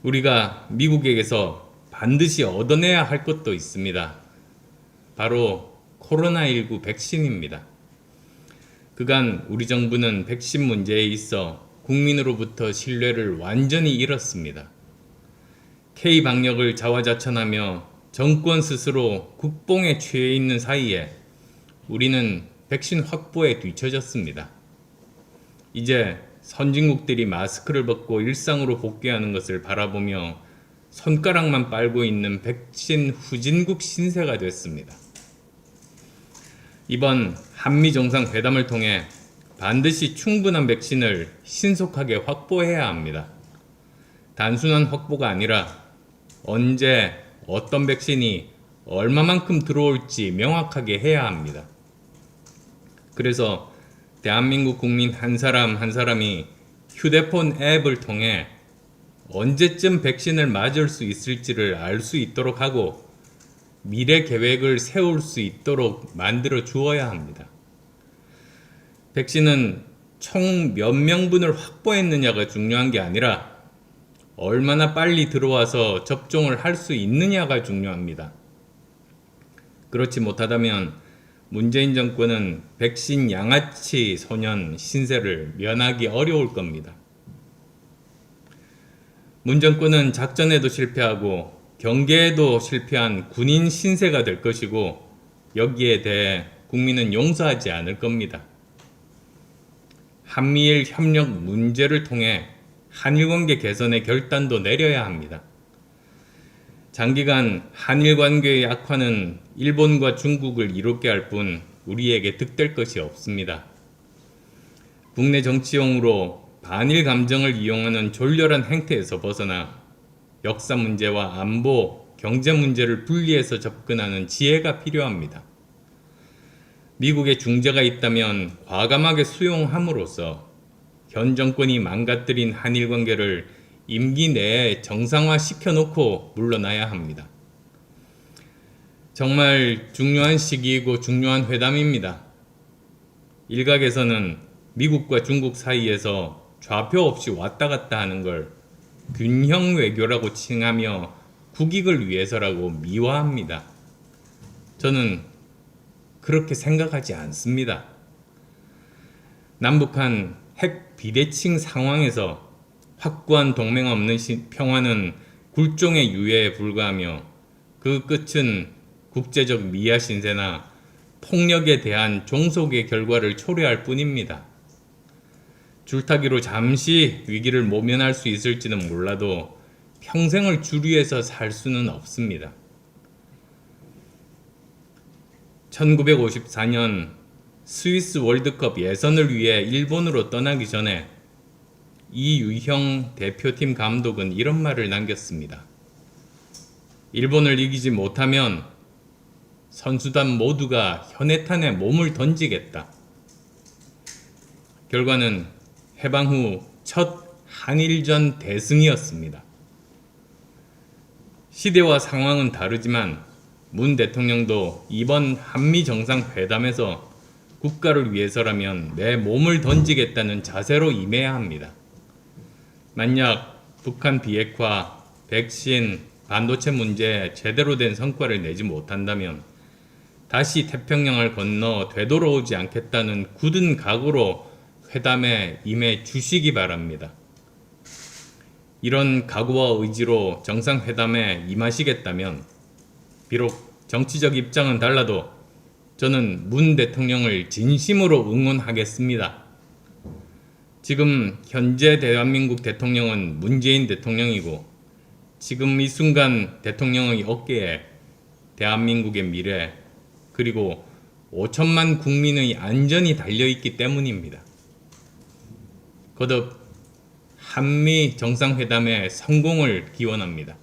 우리가 미국에게서 반드시 얻어내야 할 것도 있습니다. 바로 코로나19 백신입니다. 그간 우리 정부는 백신 문제에 있어 국민으로부터 신뢰를 완전히 잃었습니다. K방역을 자화자찬하며 정권 스스로 국뽕에 취해 있는 사이에 우리는 백신 확보에 뒤처졌습니다. 이제 선진국들이 마스크를 벗고 일상으로 복귀하는 것을 바라보며 손가락만 빨고 있는 백신 후진국 신세가 됐습니다. 이번 한미 정상회담을 통해 반드시 충분한 백신을 신속하게 확보해야 합니다. 단순한 확보가 아니라 언제 어떤 백신이 얼마만큼 들어올지 명확하게 해야 합니다. 그래서 대한민국 국민 한 사람 한 사람이 휴대폰 앱을 통해 언제쯤 백신을 맞을 수 있을지를 알 수 있도록 하고 미래 계획을 세울 수 있도록 만들어 주어야 합니다. 백신은 총 몇 명분을 확보했느냐가 중요한 게 아니라 얼마나 빨리 들어와서 접종을 할 수 있느냐가 중요합니다. 그렇지 못하다면 문재인 정권은 백신 양아치 소년 신세를 면하기 어려울 겁니다. 문 정권은 작전에도 실패하고 경계에도 실패한 군인 신세가 될 것이고 여기에 대해 국민은 용서하지 않을 겁니다. 한미일 협력 문제를 통해 한일관계 개선의 결단도 내려야 합니다. 장기간 한일 관계의 악화는 일본과 중국을 이롭게 할 뿐 우리에게 득될 것이 없습니다. 국내 정치용으로 반일 감정을 이용하는 졸렬한 행태에서 벗어나 역사 문제와 안보, 경제 문제를 분리해서 접근하는 지혜가 필요합니다. 미국의 중재가 있다면 과감하게 수용함으로써 현 정권이 망가뜨린 한일 관계를 임기 내에 정상화 시켜놓고 물러나야 합니다. 정말 중요한 시기이고 중요한 회담입니다. 일각에서는 미국과 중국 사이에서 좌표 없이 왔다 갔다 하는 걸 균형 외교라고 칭하며 국익을 위해서라고 미화합니다. 저는 그렇게 생각하지 않습니다. 남북한 핵 비대칭 상황에서 확고한 동맹 없는 평화는 굴종의 유예에 불과하며 그 끝은 국제적 미아 신세나 폭력에 대한 종속의 결과를 초래할 뿐입니다. 줄타기로 잠시 위기를 모면할 수 있을지는 몰라도 평생을 주류에서 살 수는 없습니다. 1954년 스위스 월드컵 예선을 위해 일본으로 떠나기 전에 이유형 대표팀 감독은 이런 말을 남겼습니다. 일본을 이기지 못하면 선수단 모두가 현해탄에 몸을 던지겠다. 결과는 해방 후 첫 한일전 대승이었습니다. 시대와 상황은 다르지만 문 대통령도 이번 한미 정상회담에서 국가를 위해서라면 내 몸을 던지겠다는 자세로 임해야 합니다. 만약 북한 비핵화, 백신, 반도체 문제에 제대로 된 성과를 내지 못한다면 다시 태평양을 건너 되돌아오지 않겠다는 굳은 각오로 회담에 임해 주시기 바랍니다. 이런 각오와 의지로 정상회담에 임하시겠다면 비록 정치적 입장은 달라도 저는 문 대통령을 진심으로 응원하겠습니다. 지금 현재 대한민국 대통령은 문재인 대통령이고 지금 이 순간 대통령의 어깨에 대한민국의 미래 그리고 5천만 국민의 안전이 달려있기 때문입니다. 거듭 한미 정상회담의 성공을 기원합니다.